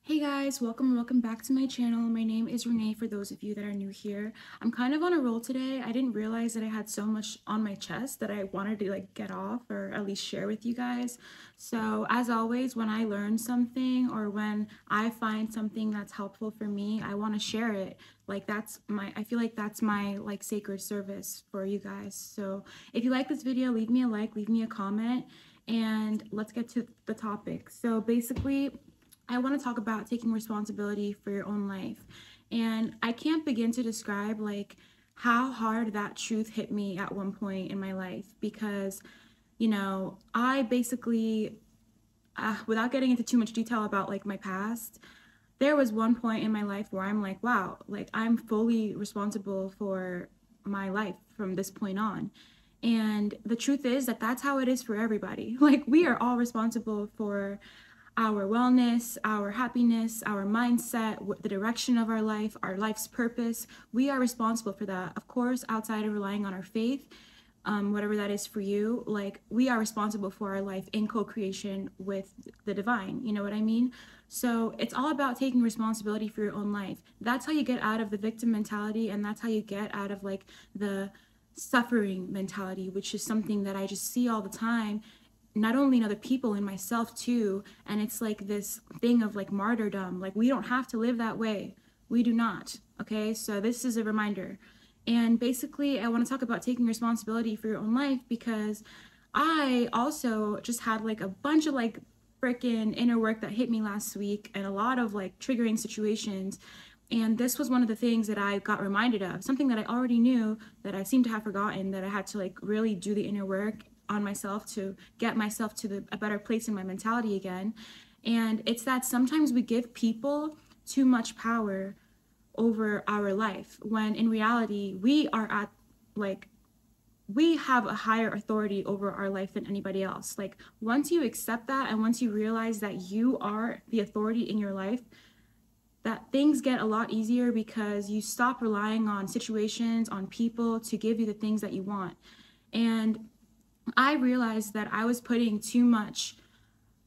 Hey guys, welcome back to my channel. My name is Renee for those of you that are new here. I'm kind of on a roll today. I didn't realize that I had so much on my chest that I wanted to get off or at least share with you guys. So as always, when I learn something or when I find something that's helpful for me, I want to share it. I feel like that's my sacred service for you guys. So if you like this video, leave me a like, leave me a comment, and let's get to the topic. So basically, I want to talk about taking responsibility for your own life. And I can't begin to describe how hard that truth hit me at one point in my life because, I basically, without getting into too much detail about my past, there was one point in my life where I'm like, wow, I'm fully responsible for my life from this point on. And the truth is that that's how it is for everybody. We are all responsible for our wellness, our happiness, our mindset, the direction of our life, our life's purpose. We are responsible for that. Of course, outside of relying on our faith, whatever that is for you, we are responsible for our life in co-creation with the divine. You know what I mean? So it's all about taking responsibility for your own life. That's how you get out of the victim mentality, and that's how you get out of the suffering mentality, which is something that I just see all the time, not only in other people, in myself too. And it's this thing of martyrdom. We don't have to live that way. We do not. Okay, so this is a reminder. And basically I want to talk about taking responsibility for your own life because I also just had a bunch of freaking inner work that hit me last week, and a lot of triggering situations. And this was one of the things that I got reminded of, something that I already knew that I seem to have forgotten, that I had to really do the inner work on myself to get myself to a better place in my mentality again. And it's that sometimes we give people too much power over our life, when in reality we are at we have a higher authority over our life than anybody else. Once you accept that, and once you realize that you are the authority in your life, that things get a lot easier because you stop relying on situations, on people to give you the things that you want. And I realized that I was putting too much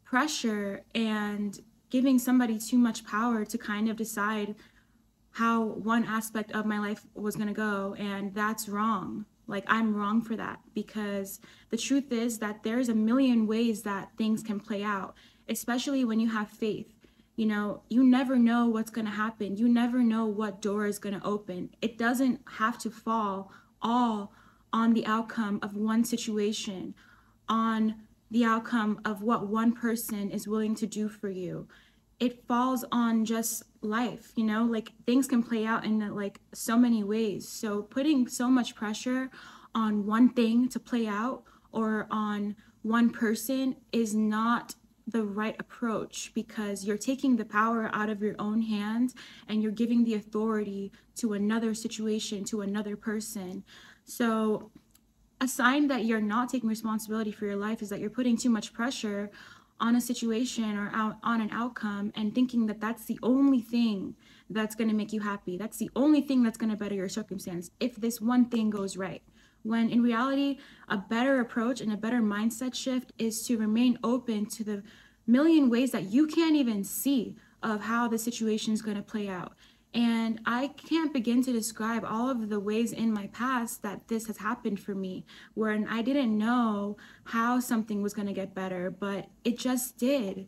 pressure and giving somebody too much power to kind of decide how one aspect of my life was going to go, and that's wrong. I'm wrong for that, because the truth is that there's a million ways that things can play out, especially when you have faith. You never know what's going to happen. You never know what door is going to open. It doesn't have to fall all on the outcome of one situation, on the outcome of what one person is willing to do for you. It falls on just life, things can play out in so many ways. So putting so much pressure on one thing to play out or on one person is not the right approach, because you're taking the power out of your own hands and you're giving the authority to another situation, to another person. So a sign that you're not taking responsibility for your life is that you're putting too much pressure on a situation or on an outcome, and thinking that that's the only thing that's going to make you happy. That's the only thing that's going to better your circumstance if this one thing goes right. When in reality, a better approach and a better mindset shift is to remain open to the million ways that you can't even see of how the situation is going to play out. And I can't begin to describe all of the ways in my past that this has happened for me, where I didn't know how something was going to get better, but it just did.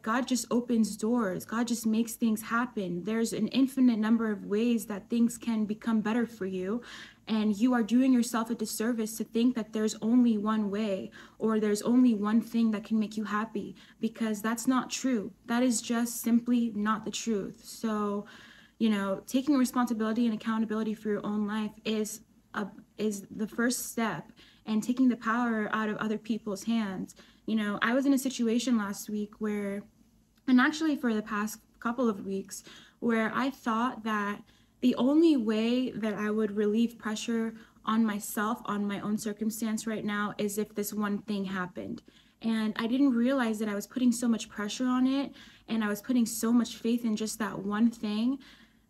God just opens doors. God just makes things happen. There's an infinite number of ways that things can become better for you. And you are doing yourself a disservice to think that there's only one way or there's only one thing that can make you happy, because that's not true. That is just simply not the truth. So, taking responsibility and accountability for your own life is the first step, and taking the power out of other people's hands. I was in a situation last week where, and actually for the past couple of weeks, where I thought that the only way that I would relieve pressure on myself, on my own circumstance right now, is if this one thing happened. And I didn't realize that I was putting so much pressure on it, and I was putting so much faith in just that one thing,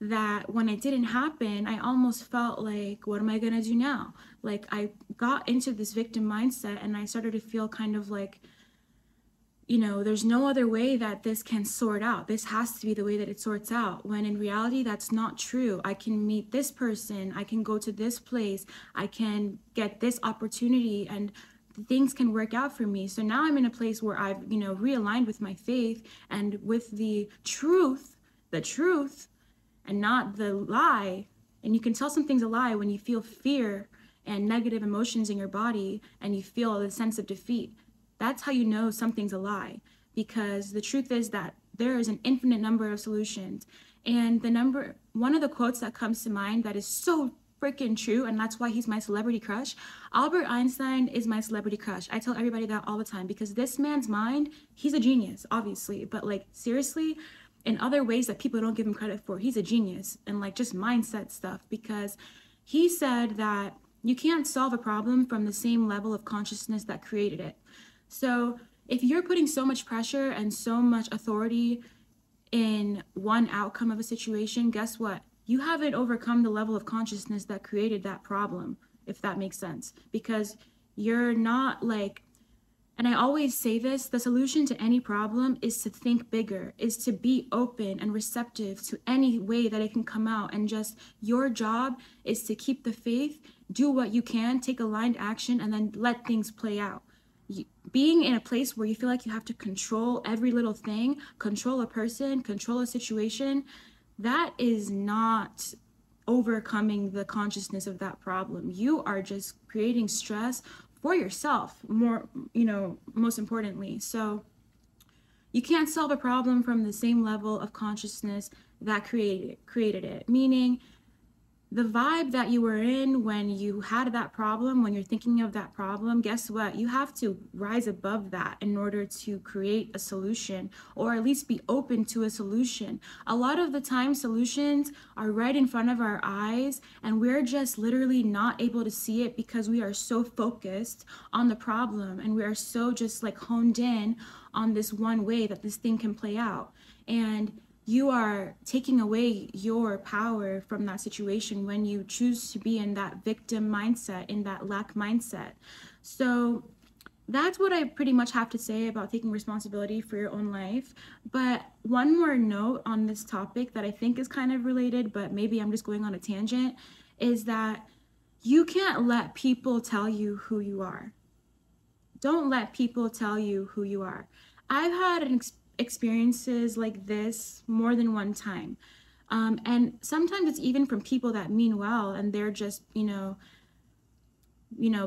that when it didn't happen, I almost felt like, what am I gonna do now? I got into this victim mindset, and I started to feel kind of you know, there's no other way that this can sort out. This has to be the way that it sorts out, when in reality, that's not true. I can meet this person, I can go to this place, I can get this opportunity, and things can work out for me. So now I'm in a place where I've, you know, realigned with my faith and with the truth, and not the lie. And you can tell something's a lie when you feel fear and negative emotions in your body and you feel the sense of defeat. That's how you know something's a lie, because the truth is that there is an infinite number of solutions. And one of the quotes that comes to mind that is so freaking true, and that's why he's my celebrity crush. Albert Einstein is my celebrity crush. I tell everybody that all the time, because this man's mind, he's a genius, obviously, but like seriously, in other ways that people don't give him credit for, he's a genius, and like just mindset stuff, because he said that you can't solve a problem from the same level of consciousness that created it. So if you're putting so much pressure and so much authority in one outcome of a situation, guess what? You haven't overcome the level of consciousness that created that problem, if that makes sense. Because you're not like, and I always say this, the solution to any problem is to think bigger, is to be open and receptive to any way that it can come out. And just your job is to keep the faith, do what you can, take aligned action, and then let things play out. Being in a place where you feel like you have to control every little thing, control a person, control a situation, that is not overcoming the consciousness of that problem. You are just creating stress for yourself, more, you know, most importantly. So you can't solve a problem from the same level of consciousness that created it, meaning the vibe that you were in when you had that problem, when you're thinking of that problem, guess what? You have to rise above that in order to create a solution, or at least be open to a solution. A lot of the time, solutions are right in front of our eyes, and we're just literally not able to see it because we are so focused on the problem, and we are so just like honed in on this one way that this thing can play out. And you are taking away your power from that situation when you choose to be in that victim mindset, in that lack mindset. So that's what I pretty much have to say about taking responsibility for your own life. But one more note on this topic that I think is kind of related, but maybe I'm just going on a tangent, is that you can't let people tell you who you are. Don't let people tell you who you are. I've had experiences like this more than one time. And sometimes it's even from people that mean well, and they're just, you know,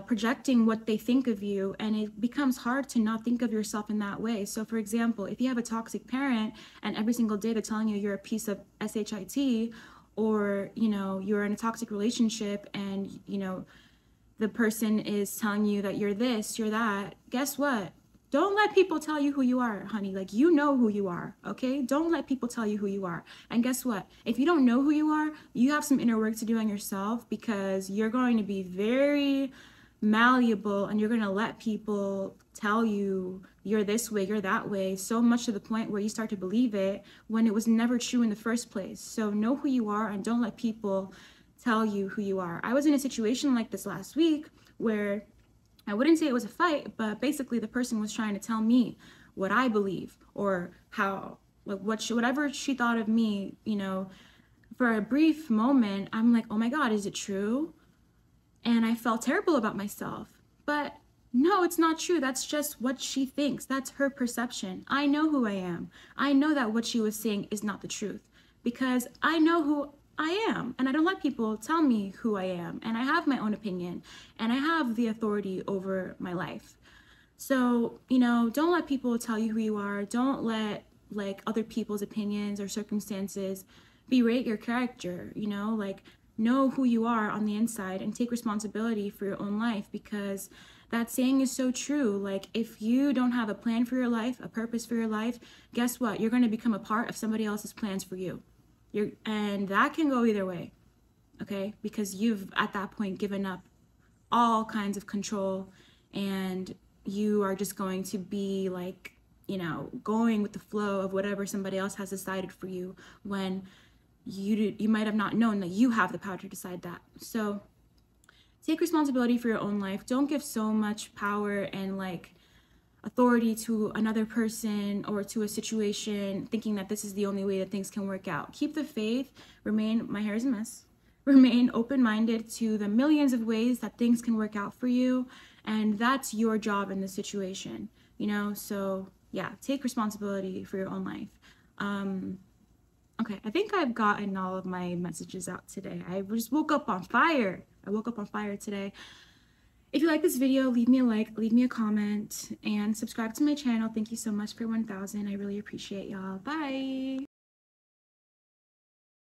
projecting what they think of you, and it becomes hard to not think of yourself in that way. So for example, if you have a toxic parent and every single day they're telling you you're a piece of shit, or, you know, you're in a toxic relationship and, you know, the person is telling you that you're this, you're that, guess what? Don't let people tell you who you are, honey. Like, you know who you are, okay? Don't let people tell you who you are. And guess what? If you don't know who you are, you have some inner work to do on yourself, because you're going to be very malleable, and you're going to let people tell you you're this way, you're that way, so much to the point where you start to believe it when it was never true in the first place. So know who you are, and don't let people tell you who you are. I was in a situation like this last week where I wouldn't say it was a fight, but basically the person was trying to tell me what I believe, or how, like, whatever she thought of me, you know. For a brief moment, I'm like, oh my God, is it true? And I felt terrible about myself. But no, it's not true. That's just what she thinks. That's her perception. I know who I am. I know that what she was saying is not the truth, because I know who I am, and I don't let people tell me who I am, and I have my own opinion, and I have the authority over my life. So, you know, don't let people tell you who you are. Don't let like other people's opinions or circumstances berate your character, you know, like know who you are on the inside and take responsibility for your own life, because that saying is so true. Like, if you don't have a plan for your life, a purpose for your life, guess what? You're going to become a part of somebody else's plans for you. And that can go either way, okay? Because you've, at that point, given up all kinds of control, and you are just going to be like, you know, going with the flow of whatever somebody else has decided for you, when you might have not known that you have the power to decide that. So take responsibility for your own life. Don't give so much power and like authority to another person or to a situation, thinking that this is the only way that things can work out. Keep the faith, my hair is a mess, remain open-minded to the millions of ways that things can work out for you, and that's your job in this situation, you know? So yeah, take responsibility for your own life. Okay, I think I've gotten all of my messages out today. I just woke up on fire. I woke up on fire today. If you like this video, leave me a like, leave me a comment, and subscribe to my channel. Thank you so much for 1,000. I really appreciate y'all. Bye.